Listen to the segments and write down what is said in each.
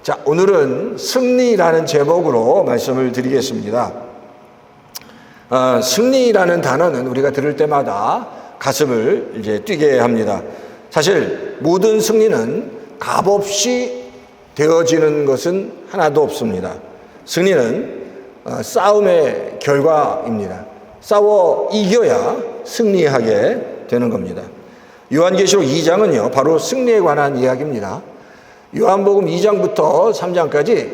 자, 오늘은 승리라는 제목으로 말씀을 드리겠습니다. 승리라는 단어는 우리가 들을 때마다 가슴을 이제 뛰게 합니다. 사실 모든 승리는 값없이 되어지는 것은 하나도 없습니다. 승리는 싸움의 결과입니다. 싸워 이겨야 승리하게 되는 겁니다. 요한계시록 2장은요, 바로 승리에 관한 이야기입니다. 요한복음 2장부터 3장까지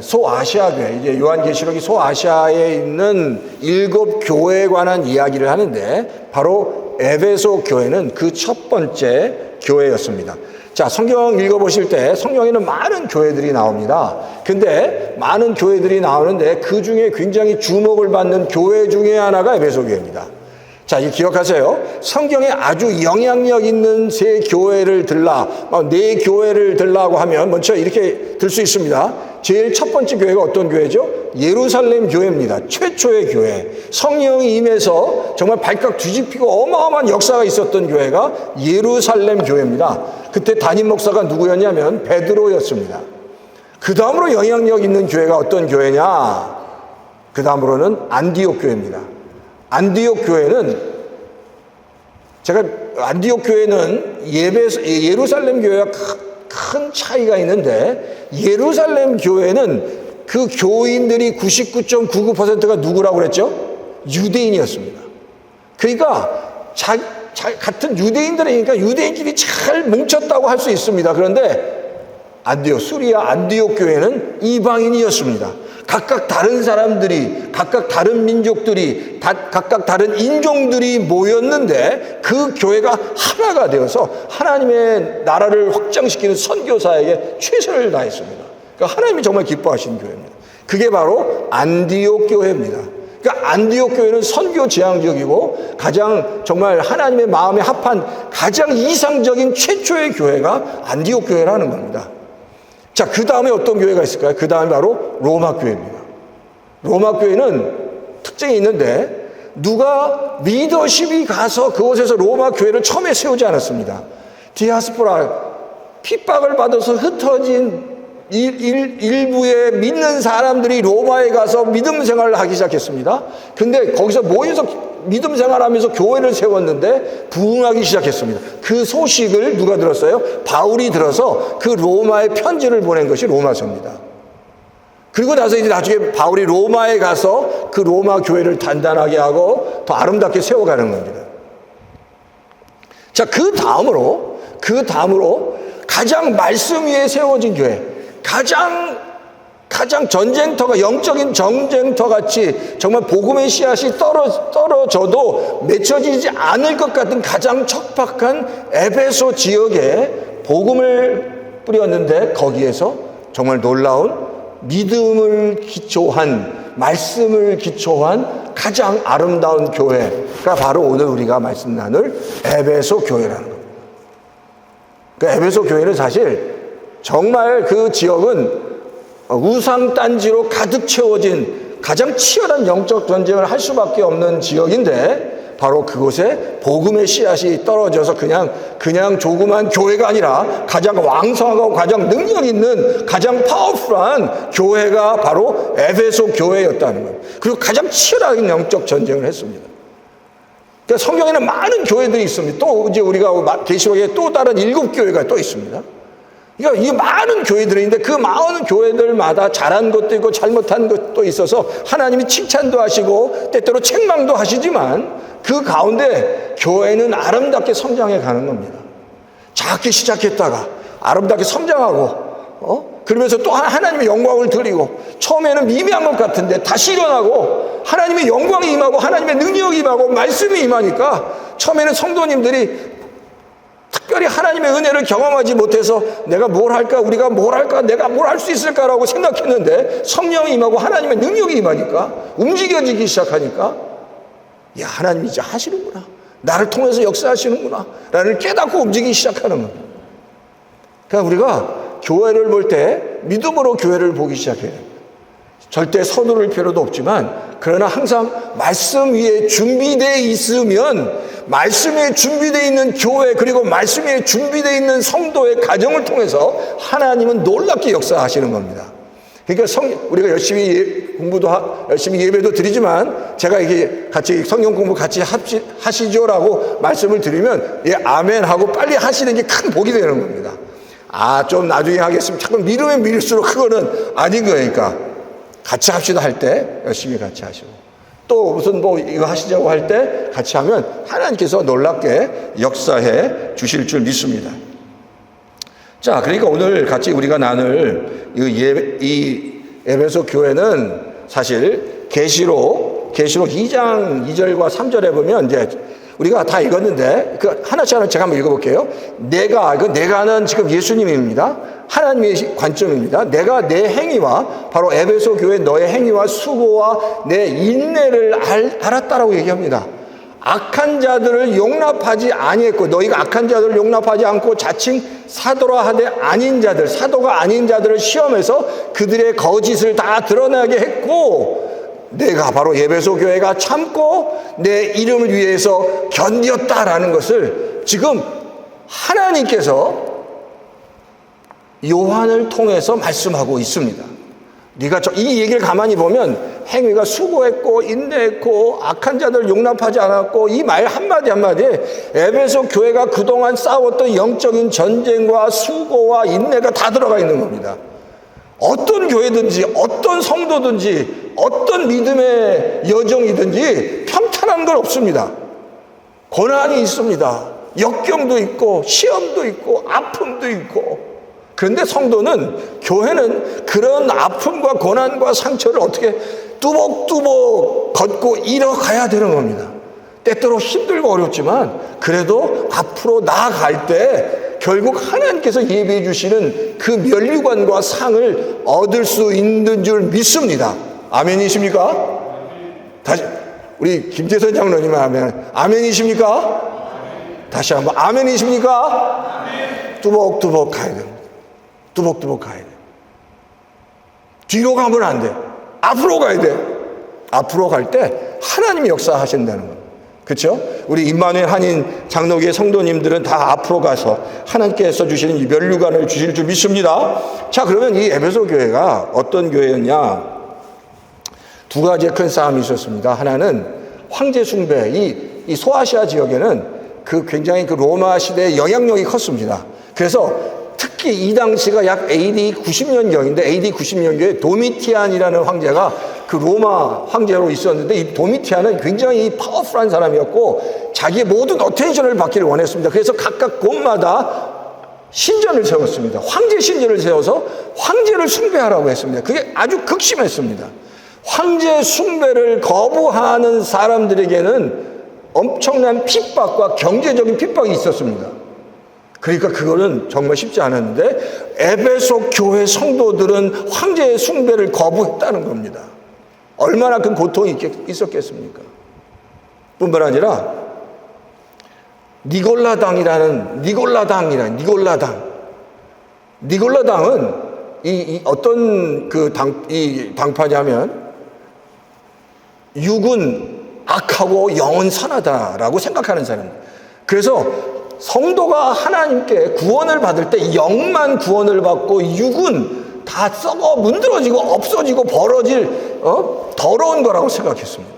소아시아 교회, 이제 요한계시록이 소아시아에 있는 7 교회에 관한 이야기를 하는데, 바로 에베소 교회는 그 첫 번째 교회였습니다. 자, 성경 읽어보실 때 성경에는 많은 교회들이 나옵니다. 근데 많은 교회들이 나오는데 그 중에 굉장히 주목을 받는 교회 중에 하나가 에베소 교회입니다. 자, 이 기억하세요. 성경에 아주 영향력 있는 3 교회를 들라, 4 교회를 들라고 하면 먼저 이렇게 들 수 있습니다. 제일 첫 번째 교회가 어떤 교회죠? 예루살렘 교회입니다. 최초의 교회. 성령이 임해서 정말 발칵 뒤집히고 어마어마한 역사가 있었던 교회가 예루살렘 교회입니다. 그때 담임 목사가 누구였냐면 베드로였습니다. 그 다음으로 영향력 있는 교회가 어떤 교회냐? 그 다음으로는 안디옥 교회입니다. 안디옥 교회는 예루살렘 교회와 큰 차이가 있는데, 예루살렘 교회는 그 교인들이 99.99%가 누구라고 그랬죠? 유대인이었습니다. 그러니까 같은 유대인들이니까 유대인끼리 잘 뭉쳤다고 할 수 있습니다. 그런데 수리아 안디옥 교회는 이방인이었습니다. 각각 다른 사람들이, 각각 다른 민족들이, 각각 다른 인종들이 모였는데 그 교회가 하나가 되어서 하나님의 나라를 확장시키는 선교사에게 최선을 다했습니다. 그러니까 하나님이 정말 기뻐하시는 교회입니다. 그게 바로 안디옥 교회입니다. 그러니까 안디옥 교회는 선교 지향적이고 가장 정말 하나님의 마음에 합한 가장 이상적인 최초의 교회가 안디옥 교회라는 겁니다. 자, 그 다음에 어떤 교회가 있을까요? 그 다음에 바로 로마 교회입니다. 로마 교회는 특징이 있는데, 누가 리더십이 가서 그곳에서 로마 교회를 처음에 세우지 않았습니다. 디아스포라, 핍박을 받아서 흩어진 일부의 믿는 사람들이 로마에 가서 믿음 생활을 하기 시작했습니다. 근데 거기서 모여서 믿음 생활하면서 교회를 세웠는데 부흥하기 시작했습니다. 그 소식을 누가 들었어요? 바울이 들어서 그 로마에 편지를 보낸 것이 로마서입니다. 그리고 나서 이제 나중에 바울이 로마에 가서 그 로마 교회를 단단하게 하고 더 아름답게 세워가는 겁니다. 자, 그 다음으로 가장 말씀 위에 세워진 교회, 가장 전쟁터가, 영적인 전쟁터 같이 정말 복음의 씨앗이 떨어져도 맺혀지지 않을 것 같은 가장 척박한 에베소 지역에 복음을 뿌렸는데, 거기에서 정말 놀라운 믿음을 기초한, 말씀을 기초한 가장 아름다운 교회가 바로 오늘 우리가 말씀 나눌 에베소 교회라는 겁니다. 그러니까 에베소 교회는 사실 정말 그 지역은 우상단지로 가득 채워진 가장 치열한 영적 전쟁을 할 수밖에 없는 지역인데, 바로 그곳에 복음의 씨앗이 떨어져서 그냥 조그만 교회가 아니라 가장 왕성하고 가장 능력 있는 가장 파워풀한 교회가 바로 에베소 교회였다는 거예요. 그리고 가장 치열한 영적 전쟁을 했습니다. 그러니까 성경에는 많은 교회들이 있습니다. 또 이제 우리가 계시록에 또 다른 7 교회가 또 있습니다. 그러니까 이 많은 교회들이 있는데 그 많은 교회들마다 잘한 것도 있고 잘못한 것도 있어서 하나님이 칭찬도 하시고 때때로 책망도 하시지만, 그 가운데 교회는 아름답게 성장해 가는 겁니다. 작게 시작했다가 아름답게 성장하고, 그러면서 또 하나님의 영광을 드리고, 처음에는 미미한 것 같은데 다시 일어나고 하나님의 영광이 임하고 하나님의 능력이 임하고 말씀이 임하니까, 처음에는 성도님들이 특별히 하나님의 은혜를 경험하지 못해서 내가 뭘 할까, 우리가 뭘 할까, 내가 뭘 할 수 있을까라고 생각했는데, 성령이 임하고 하나님의 능력이 임하니까, 움직여지기 시작하니까, 야, 하나님이 이제 하시는구나, 나를 통해서 역사하시는구나 라는 깨닫고 움직이기 시작하는 겁니다. 그러니까 우리가 교회를 볼 때 믿음으로 교회를 보기 시작해요. 절대 서두를 필요도 없지만 그러나 항상 말씀 위에 준비되어 있으면 말씀 위에 준비되어 있는 교회 그리고 말씀 위에 준비되어 있는 성도의 가정을 통해서 하나님은 놀랍게 역사하시는 겁니다. 그러니까 우리가 열심히 열심히 예배도 드리지만 제가 이게 같이 성경 공부 같이 하시죠라고 말씀을 드리면 예, 아멘 하고 빨리 하시는 게 큰 복이 되는 겁니다. 좀 나중에 하겠습니다. 자꾸 미루면 미룰수록 그거는 아닌 거니까 같이 합시다 할 때 열심히 같이 하시고 또 무슨 이거 하시자고 할 때 같이 하면 하나님께서 놀랍게 역사해 주실 줄 믿습니다. 자, 그러니까 오늘 같이 우리가 나눌 이 에베소 교회는 사실 계시록 2장 2절과 3절에 보면 이제 우리가 다 읽었는데 하나씩 제가 한번 읽어볼게요. 내가는 지금 예수님입니다. 하나님의 관점입니다. 내가 내 행위와 바로 에베소 교회 너의 행위와 수고와 내 인내를 알았다라고 얘기합니다. 악한 자들을 용납하지 아니했고 너희가 악한 자들을 용납하지 않고 자칭 사도라 하되 사도가 아닌 자들을 시험해서 그들의 거짓을 다 드러나게 했고 내가 바로 에베소 교회가 참고 내 이름을 위해서 견뎠다라는 것을 지금 하나님께서 요한을 통해서 말씀하고 있습니다. 네가 이 얘기를 가만히 보면 행위가 수고했고 인내했고 악한 자들을 용납하지 않았고 이 말 한마디 한마디에 에베소 교회가 그동안 싸웠던 영적인 전쟁과 수고와 인내가 다 들어가 있는 겁니다. 어떤 교회든지 어떤 성도든지 어떤 믿음의 여정이든지 평탄한 건 없습니다. 고난이 있습니다. 역경도 있고 시험도 있고 아픔도 있고 그런데 교회는 그런 아픔과 고난과 상처를 어떻게 뚜벅뚜벅 걷고 이뤄가야 되는 겁니다. 때때로 힘들고 어렵지만 그래도 앞으로 나아갈 때 결국 하나님께서 예비해 주시는 그 면류관과 상을 얻을 수 있는 줄 믿습니다. 아멘이십니까? 다시 우리 김재선 장로님 아멘이십니까? 다시 한번 아멘이십니까? 뚜벅뚜벅 가야 됩니다. 뚜벅뚜벅 가야 돼. 뒤로 가면 안 돼. 앞으로 가야 돼. 앞으로 갈 때 하나님이 역사하신다는 겁니다. 그렇죠? 우리 임마누엘 한인 장로교회 성도님들은 다 앞으로 가서 하나님께서 주시는 이 면류관을 주실 줄 믿습니다. 자, 그러면 이 에베소 교회가 어떤 교회였냐? 두 가지의 큰 싸움이 있었습니다. 하나는 황제 숭배. 이 소아시아 지역에는 굉장히 로마 시대의 영향력이 컸습니다. 그래서 특히 이 당시가 약 AD 90년경인데 AD 90년경에 도미티안이라는 황제가 로마 황제로 있었는데 이 도미티안은 굉장히 파워풀한 사람이었고 자기의 모든 어텐션을 받기를 원했습니다. 그래서 각각 곳마다 신전을 세웠습니다. 황제 신전을 세워서 황제를 숭배하라고 했습니다. 그게 아주 극심했습니다. 황제 숭배를 거부하는 사람들에게는 엄청난 핍박과 경제적인 핍박이 있었습니다. 그러니까 그거는 정말 쉽지 않았는데 에베소 교회 성도들은 황제의 숭배를 거부했다는 겁니다. 얼마나 큰 고통이 있었겠습니까? 뿐만 아니라 니골라당은 이 어떤 당파냐면 육은 악하고 영은 선하다라고 생각하는 사람입니다. 그래서 성도가 하나님께 구원을 받을 때 영만 구원을 받고 육은 다 썩어 문드러지고 없어지고 벌어질 더러운 거라고 생각했습니다.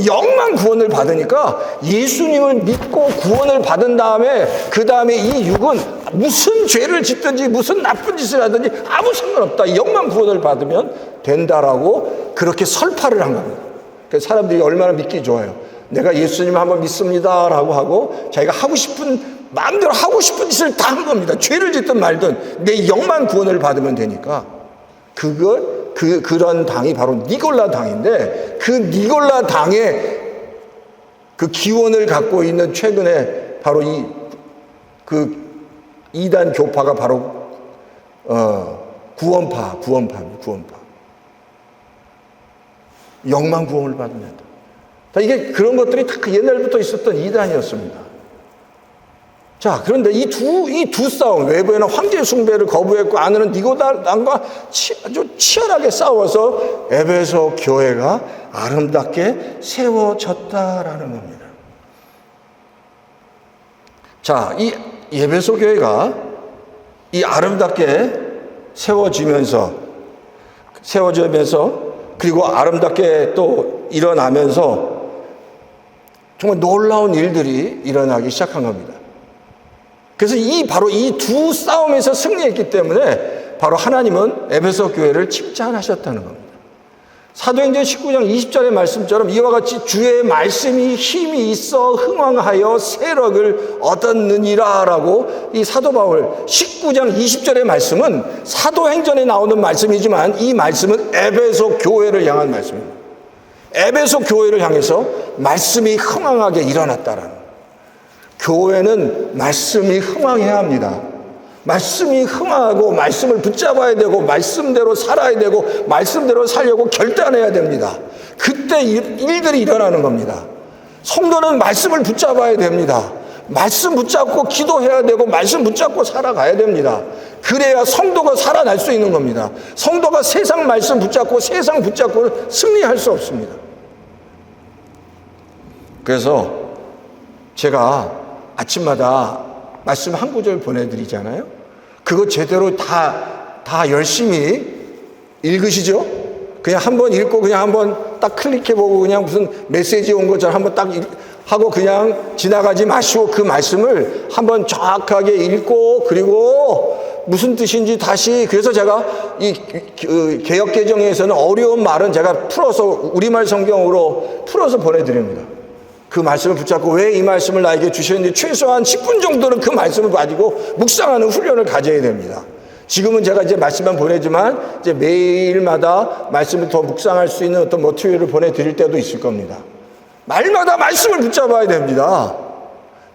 영만 구원을 받으니까 예수님을 믿고 구원을 받은 다음에 그 다음에 이 육은 무슨 죄를 짓든지 무슨 나쁜 짓을 하든지 아무 상관없다. 영만 구원을 받으면 된다라고 그렇게 설파를 한 겁니다. 그래서 사람들이 얼마나 믿기 좋아요. 내가 예수님 한번 믿습니다라고 하고 자기가 마음대로 하고 싶은 짓을 다 한 겁니다. 죄를 짓든 말든 내 영만 구원을 받으면 되니까 그런 당이 바로 니골라 당인데 그 니골라 당의 그 기원을 갖고 있는 최근에 바로 이단 교파가 바로 구원파입니다. 영만 구원을 받으면 된다. 이게 그런 것들이 다 옛날부터 있었던 이단이었습니다. 자, 그런데 이 두 싸움, 외부에는 황제 숭배를 거부했고 안에는 니고당과 아주 치열하게 싸워서 에베소 교회가 아름답게 세워졌다라는 겁니다. 자, 이 에베소 교회가 이 아름답게 세워지면서 그리고 아름답게 또 일어나면서 정말 놀라운 일들이 일어나기 시작한 겁니다. 그래서 바로 이 두 싸움에서 승리했기 때문에 바로 하나님은 에베소 교회를 칭찬하셨다는 겁니다. 사도행전 19장 20절의 말씀처럼 이와 같이 주의 말씀이 힘이 있어 흥왕하여 세력을 얻었느니라 라고 이 사도 바울 19장 20절의 말씀은 사도행전에 나오는 말씀이지만 이 말씀은 에베소 교회를 향한 말씀입니다. 에베소 교회를 향해서 말씀이 흥왕하게 일어났다라는 거예요. 교회는 말씀이 흥왕해야 합니다. 말씀이 흥하고 말씀을 붙잡아야 되고 말씀대로 살아야 되고 말씀대로 살려고 결단해야 됩니다. 그때 일들이 일어나는 겁니다. 성도는 말씀을 붙잡아야 됩니다. 말씀 붙잡고 기도해야 되고 말씀 붙잡고 살아가야 됩니다. 그래야 성도가 살아날 수 있는 겁니다. 성도가 세상 말씀 붙잡고 세상 붙잡고는 승리할 수 없습니다. 그래서 제가 아침마다 말씀 한 구절 보내드리잖아요. 그거 제대로 다 열심히 읽으시죠? 그냥 한번 읽고 그냥 한번 딱 클릭해보고 그냥 무슨 메시지 온 것처럼 한번 딱 하고 그냥 지나가지 마시고 그 말씀을 한번 정확하게 읽고 그리고 무슨 뜻인지 다시 그래서 제가 이 개역개정에서는 어려운 말은 제가 풀어서 우리말 성경으로 풀어서 보내드립니다. 그 말씀을 붙잡고 왜 이 말씀을 나에게 주셨는지 최소한 10분 정도는 그 말씀을 가지고 묵상하는 훈련을 가져야 됩니다. 지금은 제가 이제 말씀만 보내지만 이제 매일마다 말씀을 더 묵상할 수 있는 어떤 머티리얼을 보내드릴 때도 있을 겁니다. 말마다 말씀을 붙잡아야 됩니다.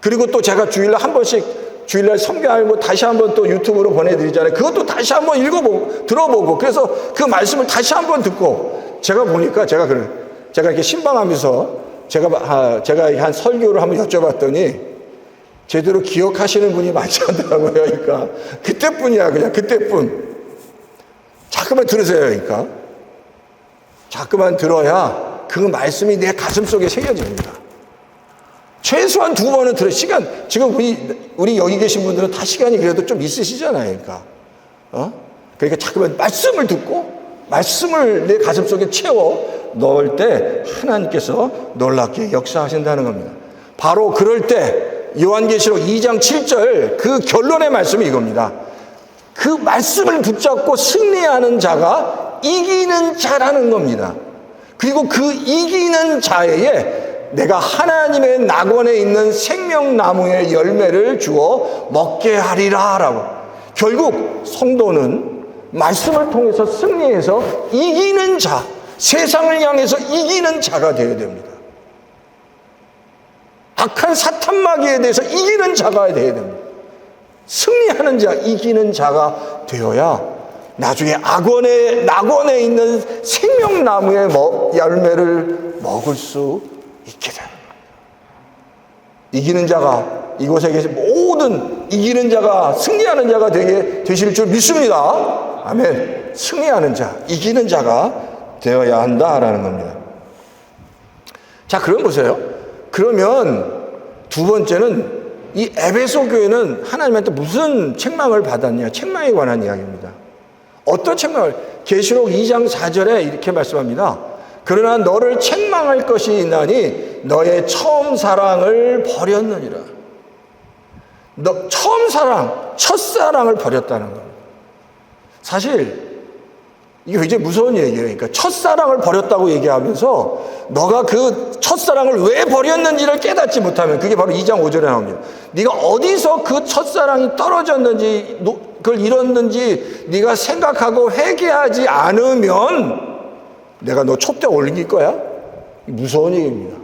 그리고 또 제가 주일날 한 번씩 주일날 성경하고 다시 한번 또 유튜브로 보내드리잖아요. 그것도 다시 한번 읽어보고 들어보고 그래서 그 말씀을 다시 한번 듣고 제가 보니까 제가 이렇게 신방하면서 제가 한 설교를 한번 여쭤봤더니 제대로 기억하시는 분이 많지 않더라고요. 그러니까 그때뿐이야. 그냥 그때뿐. 자꾸만 들으세요. 그러니까 자꾸만 들어야 그 말씀이 내 가슴 속에 새겨집니다. 최소한 2번은 들어. 시간 지금 우리 여기 계신 분들은 다 시간이 그래도 좀 있으시잖아요. 그러니까 자꾸만 말씀을 듣고 말씀을 내 가슴 속에 채워 넣을 때 하나님께서 놀랍게 역사하신다는 겁니다. 바로 그럴 때 요한계시록 2장 7절 그 결론의 말씀이 이겁니다. 그 말씀을 붙잡고 승리하는 자가 이기는 자라는 겁니다. 그리고 그 이기는 자에게 내가 하나님의 낙원에 있는 생명나무의 열매를 주어 먹게 하리라 라고. 결국 성도는 말씀을 통해서 승리해서 이기는 자, 세상을 향해서 이기는 자가 되어야 됩니다. 악한 사탄마귀에 대해서 이기는 자가 되어야 됩니다. 승리하는 자, 이기는 자가 되어야 나중에 낙원에 있는 생명나무의 열매를 먹을 수 있게 됩니다. 이기는 자가 이곳에 계신 모든 이기는 자가 승리하는 자가 되실 줄 믿습니다. 아멘. 승리하는 자, 이기는 자가 되어야 한다라는 겁니다. 자, 그럼 보세요. 그러면 두 번째는 이 에베소 교회는 하나님한테 무슨 책망을 받았냐? 책망에 관한 이야기입니다. 어떤 책망을? 계시록 2장 4절에 이렇게 말씀합니다. 그러나 너를 책망할 것이 있나니 너의 처음 사랑을 버렸느니라. 너 처음 사랑, 첫사랑을 버렸다는 겁니다. 사실 이게 굉장히 무서운 얘기예요. 그러니까 첫사랑을 버렸다고 얘기하면서 너가 그 첫사랑을 왜 버렸는지를 깨닫지 못하면 그게 바로 2장 5절에 나옵니다. 네가 어디서 그 첫사랑이 떨어졌는지 그걸 잃었는지 네가 생각하고 회개하지 않으면 내가 너 촛대 올릴 거야? 무서운 얘기입니다.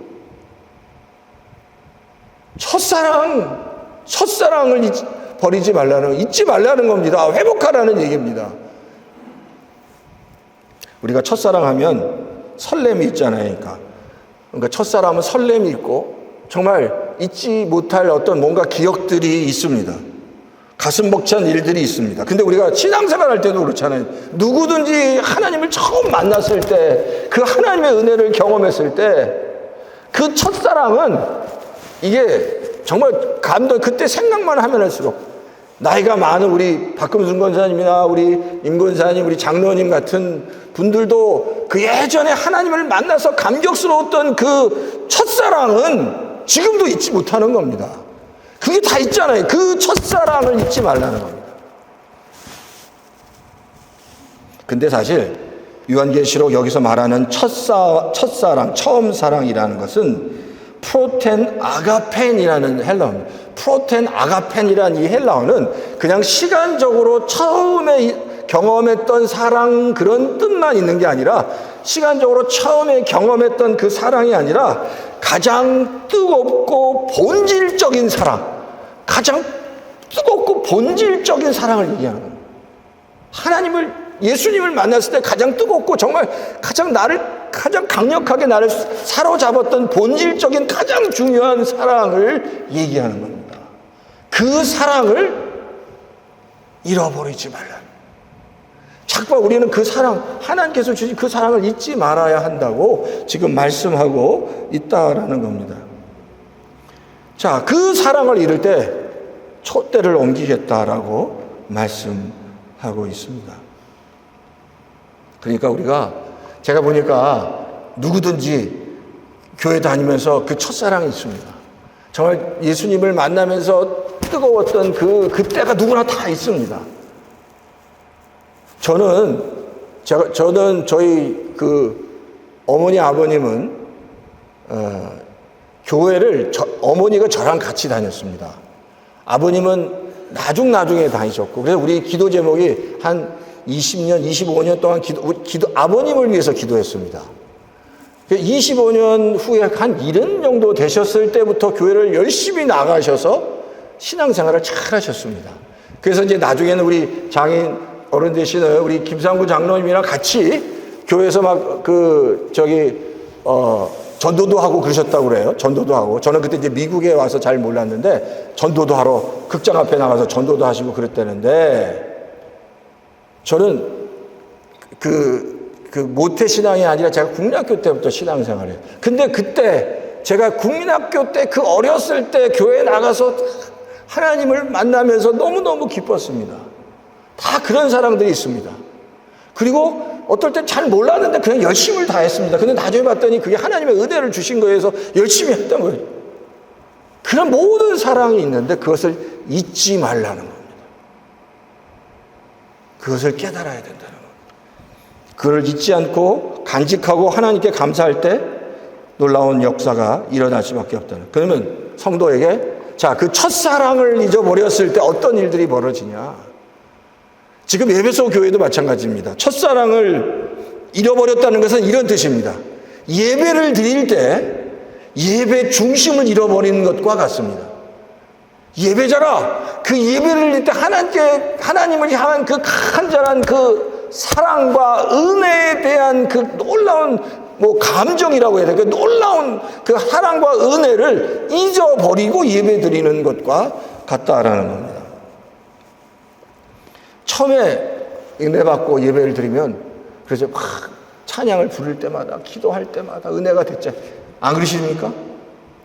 첫사랑을 버리지 말라는, 잊지 말라는 겁니다. 회복하라는 얘기입니다. 우리가 첫사랑하면 설렘이 있잖아요. 그러니까 첫사랑은 설렘이 있고 정말 잊지 못할 어떤 뭔가 기억들이 있습니다. 가슴 벅찬 일들이 있습니다. 근데 우리가 신앙생활 할 때도 그렇잖아요. 누구든지 하나님을 처음 만났을 때, 그 하나님의 은혜를 경험했을 때, 그 첫사랑은 이게 정말 그때 생각만 하면 할수록, 나이가 많은 우리 박금순 권사님이나 우리 임 권사님, 우리 장로님 같은 분들도 그 예전에 하나님을 만나서 감격스러웠던 그 첫사랑은 지금도 잊지 못하는 겁니다. 그게 다 있잖아요. 그 첫사랑을 잊지 말라는 겁니다. 근데 사실 요한계시록 여기서 말하는 첫사랑, 처음 사랑이라는 것은 프로텐 아가펜이라는 헬라어입니다. 프로텐 아가펜이라는 이 헬라어는 그냥 시간적으로 처음에 경험했던 사랑, 그런 뜻만 있는 게 아니라, 시간적으로 처음에 경험했던 그 사랑이 아니라 가장 뜨겁고 본질적인 사랑, 가장 뜨겁고 본질적인 사랑을 얘기하는 겁니다. 예수님을 만났을 때 가장 뜨겁고 정말 가장 강력하게 나를 사로잡았던 본질적인 가장 중요한 사랑을 얘기하는 겁니다. 그 사랑을 잃어버리지 말라. 자꾸 우리는 그 사랑, 하나님께서 주신 그 사랑을 잊지 말아야 한다고 지금 말씀하고 있다라는 겁니다. 자, 그 사랑을 잃을 때 촛대를 옮기겠다라고 말씀하고 있습니다. 그러니까 우리가, 제가 보니까 누구든지 교회 다니면서 그 첫사랑이 있습니다. 정말 예수님을 만나면서 뜨거웠던 그때가 누구나 다 있습니다. 저는 저희 어머니 아버님은 교회를 어머니가 저랑 같이 다녔습니다. 아버님은 나중에 다니셨고, 그래서 우리 기도 제목이 한 20년, 25년 동안 아버님을 위해서 기도했습니다. 25년 후에 한 70 정도 되셨을 때부터 교회를 열심히 나가셔서 신앙생활을 잘 하셨습니다. 그래서 이제 나중에는 우리 장인 어른 되시는 우리 김상구 장로님이랑 같이 교회에서 전도도 하고 그러셨다고 그래요. 전도도 하고. 저는 그때 이제 미국에 와서 잘 몰랐는데, 전도도 하러 극장 앞에 나가서 전도도 하시고 그랬다는데, 저는 모태신앙이 아니라 제가 국민학교 때부터 신앙생활을 해요. 근데 그때 제가 국민학교 때 어렸을 때 교회에 나가서 하나님을 만나면서 너무너무 기뻤습니다. 다 그런 사람들이 있습니다. 그리고 어떨 땐 잘 몰랐는데 그냥 열심을 다했습니다. 근데 나중에 봤더니 그게 하나님의 은혜를 주신 거에서 열심히 했던 거예요. 그런 모든 사랑이 있는데 그것을 잊지 말라는 겁니다. 그것을 깨달아야 된다는 겁니다. 그걸 잊지 않고 간직하고 하나님께 감사할 때 놀라운 역사가 일어날 수밖에 없다는. 그러면 성도에게, 그 첫사랑을 잊어버렸을 때 어떤 일들이 벌어지냐. 지금 에베소 교회도 마찬가지입니다. 첫사랑을 잃어버렸다는 것은 이런 뜻입니다. 예배를 드릴 때 예배 중심을 잃어버리는 것과 같습니다. 예배자가 그 예배를 드릴 때 하나님을 향한 그 간절한 그 사랑과 은혜에 대한 그 놀라운 감정이라고 해야 될까요? 놀라운 그 사랑과 은혜를 잊어버리고 예배 드리는 것과 같다라는 겁니다. 처음에 은혜 받고 예배를 드리면, 그래서 막 찬양을 부를 때마다, 기도할 때마다 은혜가 됐죠. 안 그러십니까?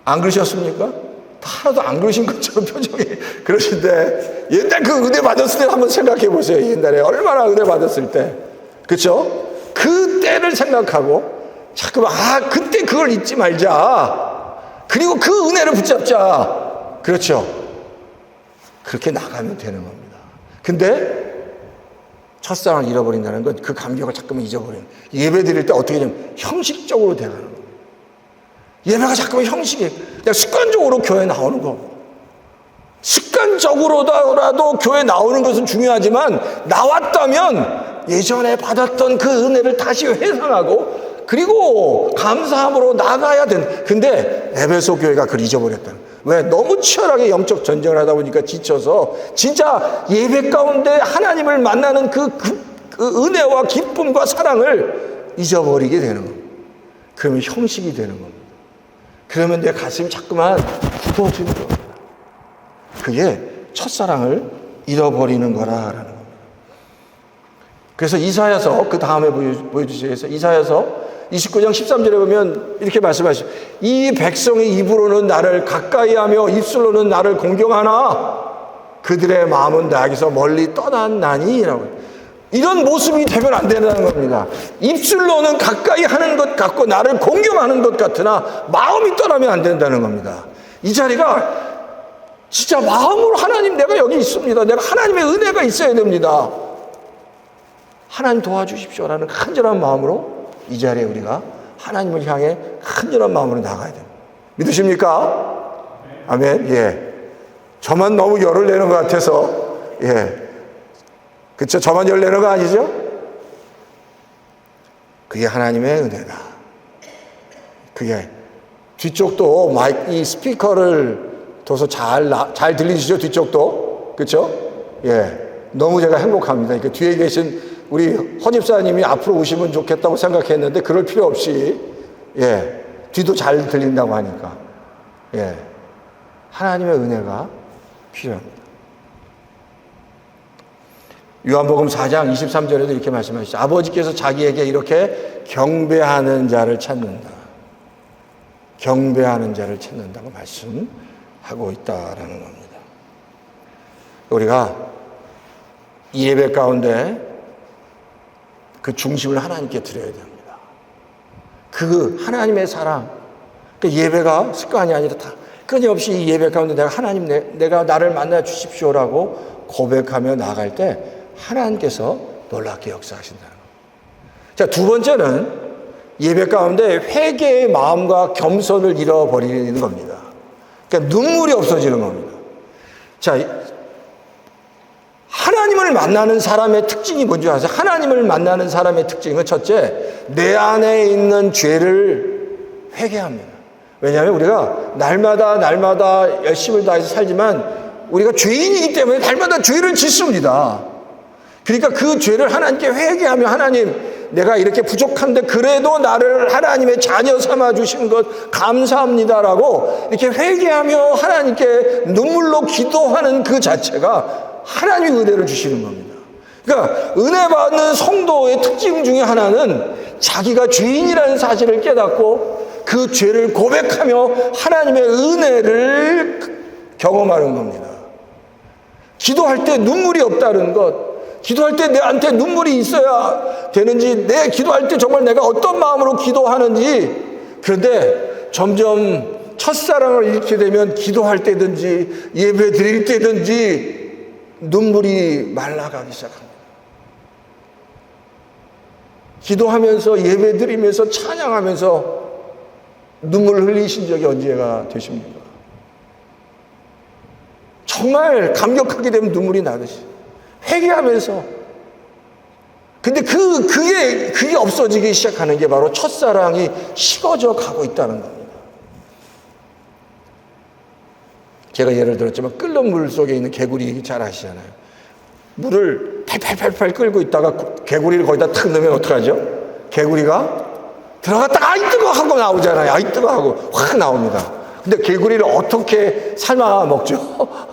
안 그러셨습니까? 하나도 안 그러신 것처럼 표정이 그러신데, 옛날 그 은혜 받았을 때 한번 생각해 보세요. 옛날에 얼마나 은혜 받았을 때. 그렇죠? 그때를 생각하고 자꾸만 그때 그걸 잊지 말자. 그리고 그 은혜를 붙잡자. 그렇죠? 그렇게 나가면 되는 겁니다. 근데 첫사랑을 잃어버린다는 건 그 감격을 자꾸만 잊어버리는. 예배 드릴 때 어떻게 되냐면 형식적으로 돼가는 거예요. 예배가 자꾸만 형식이, 그냥 습관적으로 교회에 나오는 거. 습관적으로라도 교회에 나오는 것은 중요하지만, 나왔다면 예전에 받았던 그 은혜를 다시 회상하고, 그리고 감사함으로 나가야 되는. 근데 에베소 교회가 그걸 잊어버렸다는. 왜? 너무 치열하게 영적 전쟁을 하다 보니까 지쳐서 진짜 예배 가운데 하나님을 만나는 그 은혜와 기쁨과 사랑을 잊어버리게 되는 겁니다. 그러면 형식이 되는 겁니다. 그러면 내 가슴이 자꾸만 굳어지는 겁니다. 그게 첫사랑을 잃어버리는 거라라는 겁니다. 그래서 이사야서, 그 다음에 보여주시겠어요? 이사야서 29장 13절에 보면 이렇게 말씀하시죠. 이 백성의 입으로는 나를 가까이하며 입술로는 나를 공경하나 그들의 마음은 나에게서 멀리 떠났나니 라고. 이런 모습이 되면 안 된다는 겁니다. 입술로는 가까이 하는 것 같고 나를 공경하는 것 같으나 마음이 떠나면 안 된다는 겁니다. 이 자리가 진짜 마음으로 하나님 내가 여기 있습니다. 내가 하나님의 은혜가 있어야 됩니다. 하나님 도와주십시오라는 간절한 마음으로 이 자리에 우리가 하나님을 향해 간절한 마음으로 나가야 됩니다. 믿으십니까? 아멘. 예. 저만 너무 열을 내는 것 같아서, 예. 그쵸? 저만 열 내는 거 아니죠? 그게 하나님의 은혜다. 그게 뒤쪽도 이 스피커를 둬서 잘 들리시죠? 뒤쪽도. 그쵸? 예. 너무 제가 행복합니다. 그 뒤에 계신 우리 허집사님이 앞으로 오시면 좋겠다고 생각했는데 그럴 필요 없이, 예. 뒤도 잘 들린다고 하니까. 예. 하나님의 은혜가 필요합니다. 요한복음 4장 23절에도 이렇게 말씀하시죠. 아버지께서 자기에게 이렇게 경배하는 자를 찾는다. 경배하는 자를 찾는다고 말씀하고 있다라는 겁니다. 우리가 이 예배 가운데 그 중심을 하나님께 드려야 됩니다. 그 하나님의 사랑, 그 예배가 습관이 아니라 다 끊임없이 이 예배 가운데 내가 하나님 내가 나를 만나 주십시오라고 고백하며 나아갈 때 하나님께서 놀랍게 역사하신다는 겁니다. 자, 두 번째는 예배 가운데 회개의 마음과 겸손을 잃어버리는 겁니다. 그러니까 눈물이 없어지는 겁니다. 자, 하나님을 만나는 사람의 특징이 뭔지 아세요? 하나님을 만나는 사람의 특징은 첫째, 내 안에 있는 죄를 회개합니다. 왜냐하면 우리가 날마다 열심을 다해서 살지만 우리가 죄인이기 때문에 날마다 죄를 짓습니다. 그러니까 그 죄를 하나님께 회개하며 하나님, 내가 이렇게 부족한데 그래도 나를 하나님의 자녀 삼아 주신 것 감사합니다라고 이렇게 회개하며 하나님께 눈물로 기도하는 그 자체가 하나님의 은혜를 주시는 겁니다. 그러니까 은혜 받는 성도의 특징 중에 하나는 자기가 죄인이라는 사실을 깨닫고 그 죄를 고백하며 하나님의 은혜를 경험하는 겁니다. 기도할 때 눈물이 없다는 것, 기도할 때 내한테 눈물이 있어야 되는지, 내 기도할 때 정말 내가 어떤 마음으로 기도하는지. 그런데 점점 첫사랑을 잃게 되면 기도할 때든지 예배 드릴 때든지 눈물이 말라가기 시작합니다. 기도하면서 예배 드리면서 찬양하면서 눈물을 흘리신 적이 언제가 되십니까? 정말 감격하게 되면 눈물이 나듯이 회개하면서. 근데 그게 없어지기 시작하는 게 바로 첫사랑이 식어져 가고 있다는 겁니다. 제가 예를 들었지만 끓는 물 속에 있는 개구리 잘 아시잖아요. 물을 팔팔팔팔 끓고 있다가 개구리를 거기다 탁 넣으면 어떡하죠? 개구리가 들어갔다가 아이 뜨거 하고 나오잖아요. 아이 뜨거 하고 확 나옵니다. 근데 개구리를 어떻게 삶아 먹죠?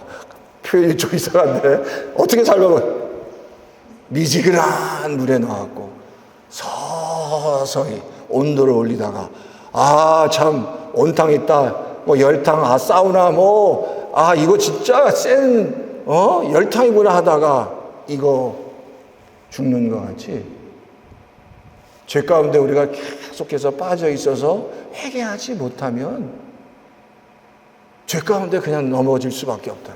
표현이 좀 이상한데 어떻게 삶아 먹어요? 미지근한 물에 넣어갖고 서서히 온도를 올리다가 참 온탕 있다, 뭐 열탕, 사우나, 이거 진짜 센 열탕이구나 하다가 이거 죽는 것 같이 죄 가운데 우리가 계속해서 빠져 있어서 회개하지 못하면 죄 가운데 그냥 넘어질 수밖에 없다.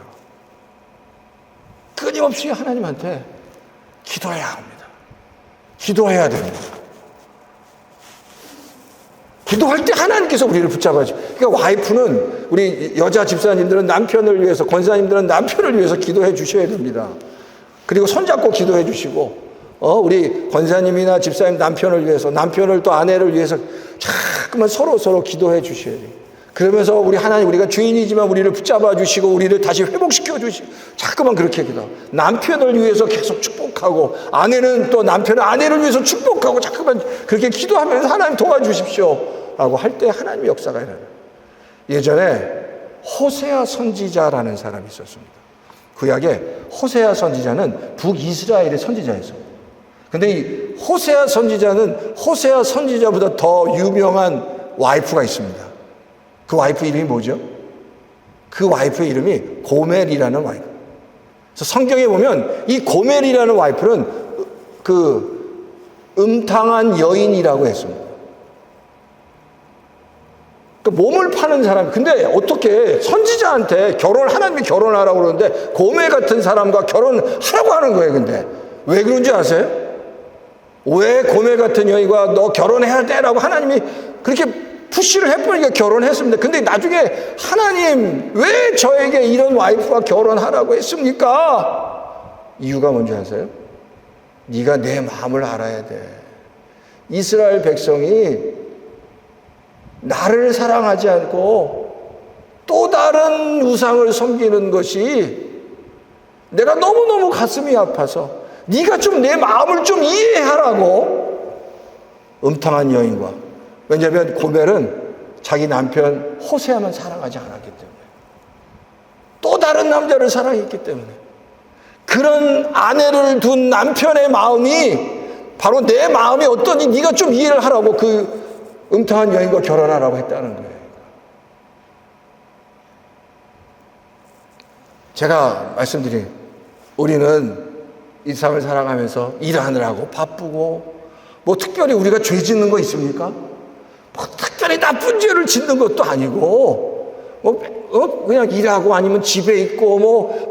끊임없이 하나님한테 기도해야 합니다. 기도해야 됩니다. 기도할 때 하나님께서 우리를 붙잡아줘. 그러니까 와이프는, 우리 여자 집사님들은 남편을 위해서, 권사님들은 남편을 위해서 기도해 주셔야 됩니다. 그리고 손잡고 기도해 주시고, 우리 권사님이나 집사님 남편을 위해서, 남편을 또 아내를 위해서 자꾸만 서로 기도해 주셔야 돼요. 그러면서 우리 하나님, 우리가 죄인이지만 우리를 붙잡아 주시고 우리를 다시 회복시켜 주시고 자꾸만 그렇게 기도. 남편을 위해서 계속 축복하고, 아내는 또 남편을 아내를 위해서 축복하고 자꾸만 그렇게 기도하면서 하나님 도와주십시오 라고 할 때 하나님의 역사가 일어나요. 예전에 호세아 선지자라는 사람이 있었습니다. 구약에 호세아 선지자는 북이스라엘의 선지자였습니다. 근데 이 호세아 선지자는 호세아 선지자보다 더 유명한 와이프가 있습니다. 그 와이프 이름이 뭐죠? 그 와이프의 이름이 고멜이라는 와이프. 그래서 성경에 보면 이 고멜이라는 와이프는 그 음탕한 여인이라고 했습니다. 그 몸을 파는 사람. 근데 어떻게 선지자한테 하나님이 결혼하라고 그러는데 고멜 같은 사람과 결혼하라고 하는 거예요. 근데 왜 그런지 아세요? 왜 고멜 같은 여인과 너 결혼해야 돼? 라고 하나님이 그렇게 푸시를 해보니까 결혼했습니다. 근데 나중에 하나님 왜 저에게 이런 와이프와 결혼하라고 했습니까? 이유가 뭔지 아세요? 네가 내 마음을 알아야 돼. 이스라엘 백성이 나를 사랑하지 않고 또 다른 우상을 섬기는 것이 내가 너무너무 가슴이 아파서 네가 좀 내 마음을 좀 이해하라고. 음탕한 여인과, 왜냐하면 고멜은 자기 남편 호세아만 사랑하지 않았기 때문에, 또 다른 남자를 사랑했기 때문에, 그런 아내를 둔 남편의 마음이 바로 내 마음이 어떠니 네가 좀 이해를 하라고 그 음탕한 여인과 결혼하라고 했다는 거예요. 제가 말씀드린, 우리는 이 세상을 살아가면서 일하느라고 바쁘고, 뭐 특별히 우리가 죄 짓는 거 있습니까? 뭐 특별히 나쁜 죄를 짓는 것도 아니고, 그냥 일하고 아니면 집에 있고,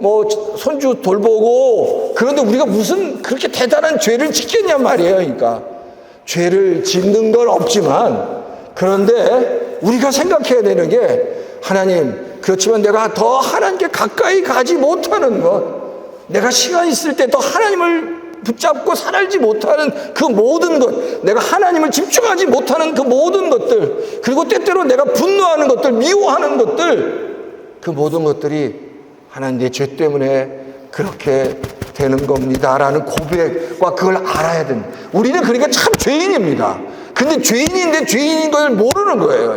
뭐 손주 돌보고, 그런데 우리가 무슨 그렇게 대단한 죄를 짓겠냔 말이에요. 그러니까 죄를 짓는 건 없지만, 그런데 우리가 생각해야 되는 게, 하나님, 그렇지만 내가 더 하나님께 가까이 가지 못하는 것, 내가 시간 있을 때 더 하나님을 붙잡고 살지 못하는 그 모든 것, 내가 하나님을 집중하지 못하는 그 모든 것들, 그리고 때때로 내가 분노하는 것들, 미워하는 것들, 그 모든 것들이 하나님 내 죄 때문에 그렇게 되는 겁니다라는 고백과 그걸 알아야 됩니다. 우리는 그러니까 참 죄인입니다. 근데 죄인인데 죄인인 걸 모르는 거예요.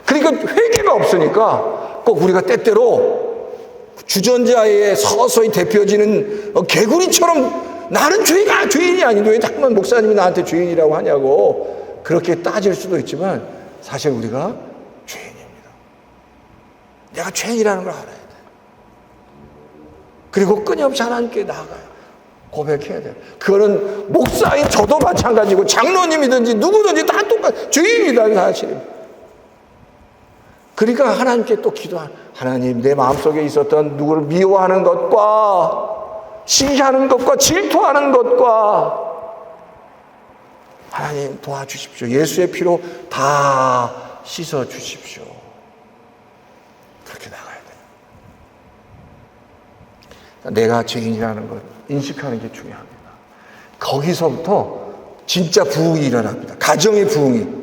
그러니까 회개가 없으니까 꼭 우리가 때때로 주전자에 서서히 대표지는 개구리처럼 나는 죄인이 아닌데 왜 자꾸만 목사님이 나한테 죄인이라고 하냐고 그렇게 따질 수도 있지만, 사실 우리가 죄인입니다. 내가 죄인이라는 걸 알아야 돼. 그리고 끊임없이 하나님께 나아가요. 고백해야 돼요. 그거는 목사인 저도 마찬가지고 장로님이든지 누구든지 다 똑같아요. 죄인이라는 사실입니다. 그러니까 하나님께 또 기도하는, 하나님, 내 마음속에 있었던 누구를 미워하는 것과 시기하는 것과 질투하는 것과, 하나님 도와주십시오. 예수의 피로 다 씻어주십시오. 그렇게 나가야 돼요. 내가 죄인이라는 걸 인식하는 게 중요합니다. 거기서부터 진짜 부흥이 일어납니다. 가정의 부흥이.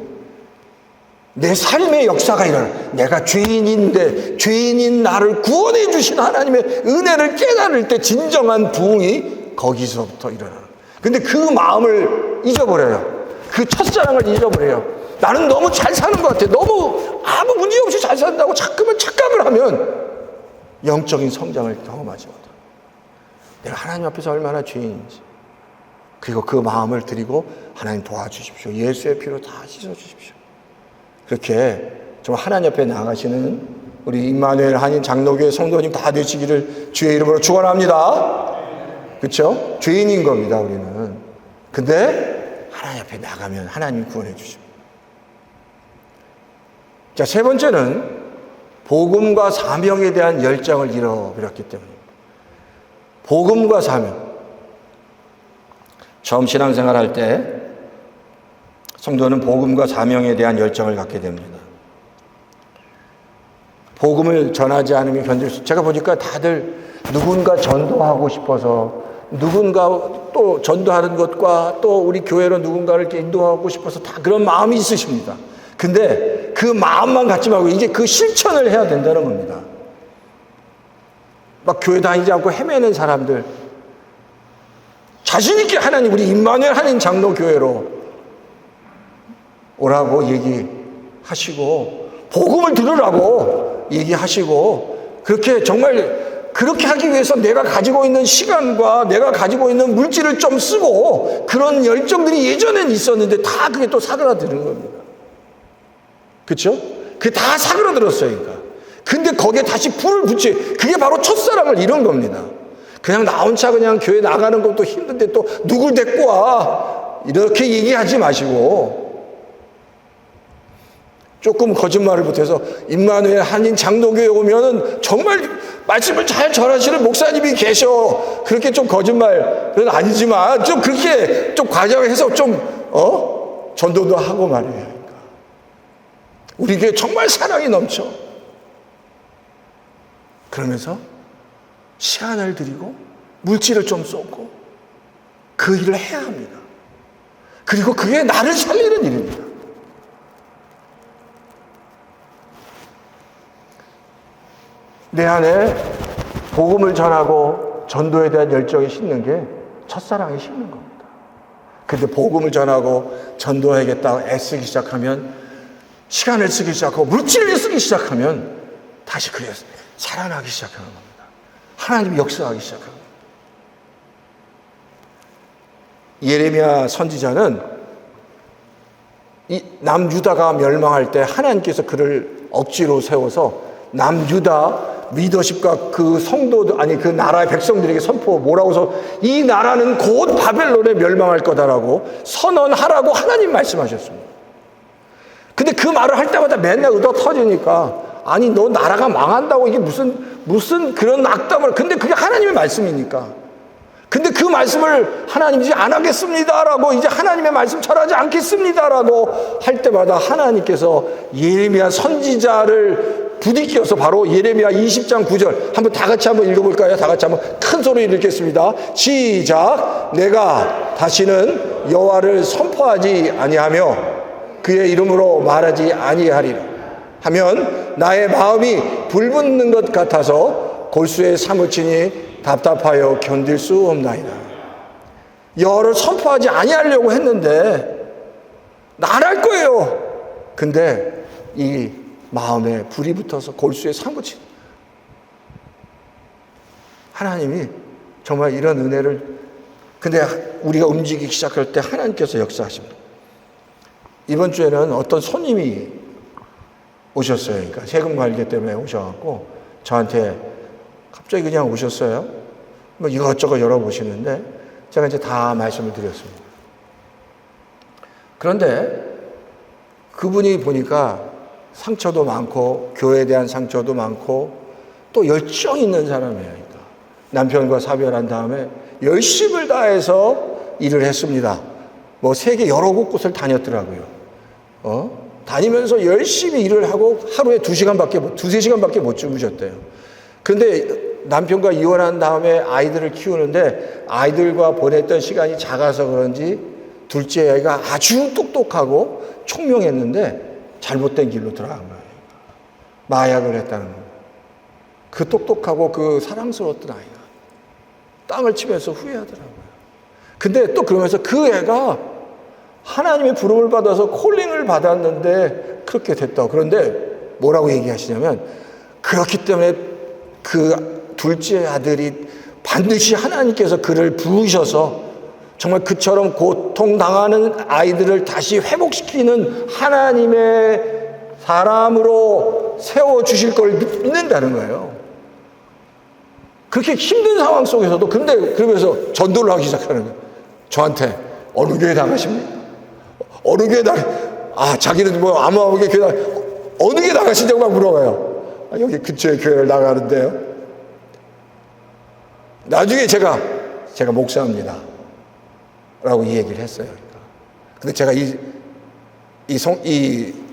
내 삶의 역사가 일어나. 내가 죄인인데 죄인인 나를 구원해 주신 하나님의 은혜를 깨달을 때 진정한 부흥이 거기서부터 일어나는. 근데 그 마음을 잊어버려요. 그 첫사랑을 잊어버려요. 나는 너무 잘 사는 것 같아. 너무 아무 문제 없이 잘 산다고 자꾸만 착각을 하면 영적인 성장을 경험하지 못해요. 내가 하나님 앞에서 얼마나 죄인인지, 그리고 그 마음을 드리고 하나님 도와주십시오. 예수의 피로 다 씻어주십시오. 그렇게 정말 하나님 앞에 나가시는 우리 임마누엘 한인 장로교회 성도님 다 되시기를 주의 이름으로 축원합니다. 그렇죠? 죄인인 겁니다, 우리는. 근데 하나님 앞에 나가면 하나님이 구원해 주십니다. 자, 세 번째는 복음과 사명에 대한 열정을 잃어버렸기 때문입니다. 복음과 사명. 처음 신앙생활 할 때 성도는 복음과 사명에 대한 열정을 갖게 됩니다. 복음을 전하지 않으면 견딜 수, 제가 보니까 다들 누군가 전도하고 싶어서, 누군가 또 전도하는 것과 또 우리 교회로 누군가를 인도하고 싶어서 다 그런 마음이 있으십니다. 근데 그 마음만 갖지 말고 이제 그 실천을 해야 된다는 겁니다. 막 교회 다니지 않고 헤매는 사람들, 자신있게 하나님, 우리 임마누엘 한인 장로교회로 오라고 얘기하시고, 복음을 들으라고 얘기하시고, 그렇게 정말 그렇게 하기 위해서 내가 가지고 있는 시간과 내가 가지고 있는 물질을 좀 쓰고, 그런 열정들이 예전엔 있었는데 다 그게 또 사그라드는 겁니다. 그렇죠? 그게 다 사그라들었어요. 그러니까. 근데 거기에 다시 불을 그게 바로 첫사랑을 이룬 겁니다. 그냥 나 혼자 그냥 교회 나가는 것도 힘든데 또 누굴 데리고 와, 이렇게 얘기하지 마시고, 조금 거짓말을 못해서 임마누엘 한인 장로교회 오면은 정말 말씀을 잘 전하시는 목사님이 계셔, 그렇게 좀 거짓말은 아니지만 좀 그렇게 좀 과장해서 좀 전도도 하고 말이에요. 그러니까 우리 교회 정말 사랑이 넘쳐. 그러면서 시간을 들이고 물질을 좀 쏟고 그 일을 해야 합니다. 그리고 그게 나를 살리는 일입니다. 내 안에 복음을 전하고 전도에 대한 열정이 식는 게 첫사랑이 식는 겁니다. 근데 복음을 전하고 전도해야겠다고 애쓰기 시작하면, 시간을 쓰기 시작하고 물질을 쓰기 시작하면 다시 그게 살아나기 시작하는 겁니다. 하나님이 역사하기 시작하는 겁니다. 예레미야 선지자는 이 남유다가 멸망할 때 하나님께서 그를 억지로 세워서 남유다 리더십과 그 성도, 아니 그 나라의 백성들에게 뭐라고 해서 이 나라는 곧 바벨론에 멸망할 거다라고 선언하라고 하나님 말씀하셨습니다. 근데 그 말을 할 때마다 맨날 의도 터지니까, 아니 너 나라가 망한다고 이게 무슨 그런 악담을, 근데 그게 하나님의 말씀이니까. 근데 그 말씀을 하나님 이제 안 하겠습니다라고, 이제 하나님의 말씀 절하지 않겠습니다라고 할 때마다 하나님께서 예레미야 선지자를 부딪혀서 바로 예레미야 20장 9절 한번 다 같이 한번 읽어볼까요? 다 같이 한번 큰 소리로 읽겠습니다. 시작. 내가 다시는 여호와를 선포하지 아니하며 그의 이름으로 말하지 아니하리라 하면 나의 마음이 불붙는 것 같아서 골수에 사무치니 답답하여 견딜 수 없나이다. 여호와를 선포하지 아니하려고 했는데 나랄 거예요. 근데 이 마음에 불이 붙어서 골수에 사무치는, 하나님이 정말 이런 은혜를, 근데 우리가 움직이기 시작할 때 하나님께서 역사하십니다. 이번 주에는 어떤 손님이 오셨어요. 그러니까 세금 관리 때문에 오셔갖고 저한테 갑자기 그냥 오셨어요. 뭐 이것저것 열어보시는데 제가 이제 다 말씀을 드렸습니다. 그런데 그분이 보니까 상처도 많고 교회에 대한 상처도 많고 또 열정 있는 사람이에요. 그러니까 남편과 사별한 다음에 열심을 다해서 일을 했습니다. 뭐 세계 여러 곳을 다녔더라고요. 다니면서 열심히 일을 하고 하루에 2-3시간밖에 못 주무셨대요. 근데 남편과 이혼한 다음에 아이들을 키우는데 아이들과 보냈던 시간이 작아서 그런지 둘째 아이가 아주 똑똑하고 총명했는데 잘못된 길로 들어간 거예요. 마약을 했다는 거예요. 그 똑똑하고 그 사랑스러웠던 아이가 땅을 치면서 후회하더라고요. 근데 또 그러면서 그 애가 하나님의 부름을 받아서 콜링을 받았는데 그렇게 됐다고. 그런데 뭐라고 얘기하시냐면, 그렇기 때문에 그 둘째 아들이 반드시 하나님께서 그를 부르셔서 정말 그처럼 고통당하는 아이들을 다시 회복시키는 하나님의 사람으로 세워주실 걸 믿는다는 거예요. 그렇게 힘든 상황 속에서도. 근데 그러면서 전도를 하기 시작하는 거예요. 저한테 어느 교회 나가십니까? 어느 교회 자기는 뭐 아무하게 교회 어느 교회 나가시냐고 막 물어봐요. 여기 근처에 교회를 나가는데요. 나중에 제가 목사입니다 라고 이 얘기를 했어요. 근데 제가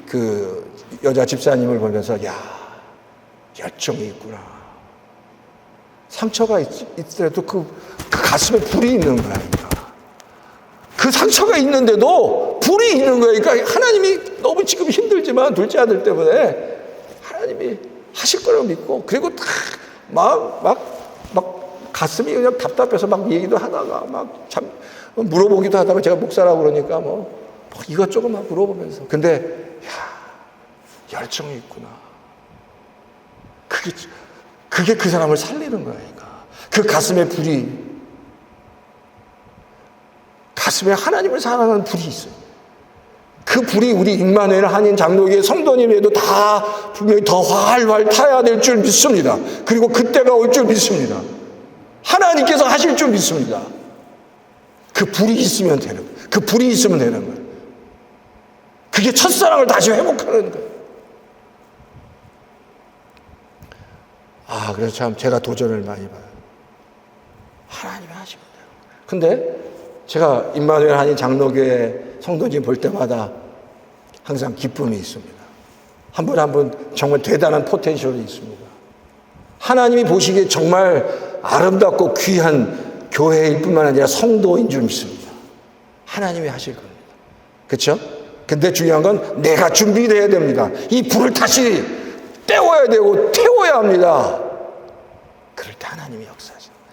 그 여자 집사님을 보면서, 야, 열정이 있구나. 상처가 있더라도 그 가슴에 불이 있는 거야. 그 상처가 있는데도 불이 있는 거야. 그러니까 하나님이 너무 지금 힘들지만 둘째 아들 때문에 하나님이 하실 거라고 믿고, 그리고 막 가슴이 그냥 답답해서 막 얘기도 하다가 막 참 물어보기도 하다가 제가 목사라고 그러니까 뭐 이것저것 막 물어보면서. 근데 열정이 있구나. 그게 그 사람을 살리는 거야. 그 가슴에 하나님을 사랑하는 불이 있어요. 그 불이 우리 임마누엘 한인 장로교회 성도님에도 다 분명히 더 활활 타야 될 줄 믿습니다. 그리고 그때가 올 줄 믿습니다. 하나님께서 하실 줄 믿습니다. 그 불이 있으면 되는 거예요. 그 불이 있으면 되는 거예요. 그게 첫사랑을 다시 회복하는 거예요. 그래서 참 제가 도전을 많이 봐요. 하나님이 하시면 돼요. 근데 제가 임마누엘 한인 장로교회 성도님 볼 때마다 항상 기쁨이 있습니다. 한 분 한 분 정말 대단한 포텐셜이 있습니다. 하나님이 보시기에 정말 아름답고 귀한 교회일 뿐만 아니라 성도인 줄 믿습니다. 하나님이 하실 겁니다. 그렇죠? 근데 중요한 건 내가 준비돼야 됩니다. 이 불을 다시 떼워야 되고 태워야 합니다. 그럴 때 하나님이 역사하십니다.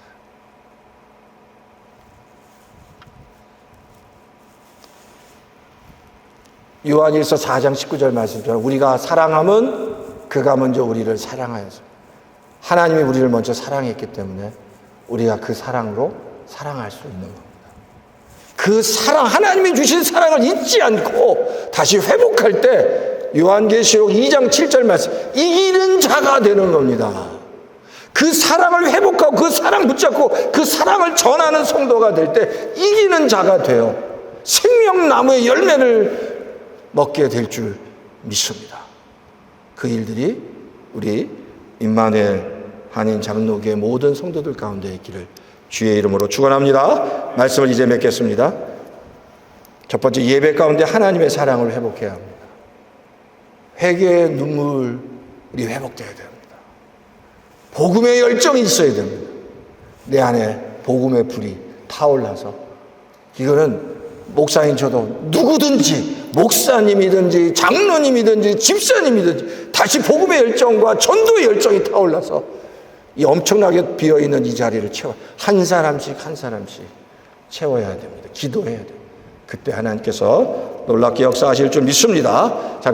요한일서 4장 19절 말씀처럼 우리가 사랑함은 그가 먼저 우리를 사랑하였습니다. 하나님이 우리를 먼저 사랑했기 때문에 우리가 그 사랑으로 사랑할 수 있는 겁니다. 그 사랑, 하나님이 주신 사랑을 잊지 않고 다시 회복할 때 요한계시록 2장 7절 말씀, 이기는 자가 되는 겁니다. 그 사랑을 회복하고 그 사랑 붙잡고 그 사랑을 전하는 성도가 될 때 이기는 자가 돼요. 생명나무의 열매를 먹게 될 줄 믿습니다. 그 일들이 우리 임마누엘 한인 장로교회 모든 성도들 가운데 있기를 주의 이름으로 축원합니다. 말씀을 이제 맺겠습니다. 첫 번째, 예배 가운데 하나님의 사랑을 회복해야 합니다. 회개의 눈물이 회복되어야 됩니다. 복음의 열정이 있어야 됩니다. 내 안에 복음의 불이 타올라서, 이거는 목사인 저도 누구든지, 목사님이든지 장로님이든지 집사님이든지 다시 복음의 열정과 전도의 열정이 타올라서 이 엄청나게 비어있는 이 자리를 한 사람씩 채워야 됩니다. 기도해야 됩니다. 그때 하나님께서 놀랍게 역사하실 줄 믿습니다.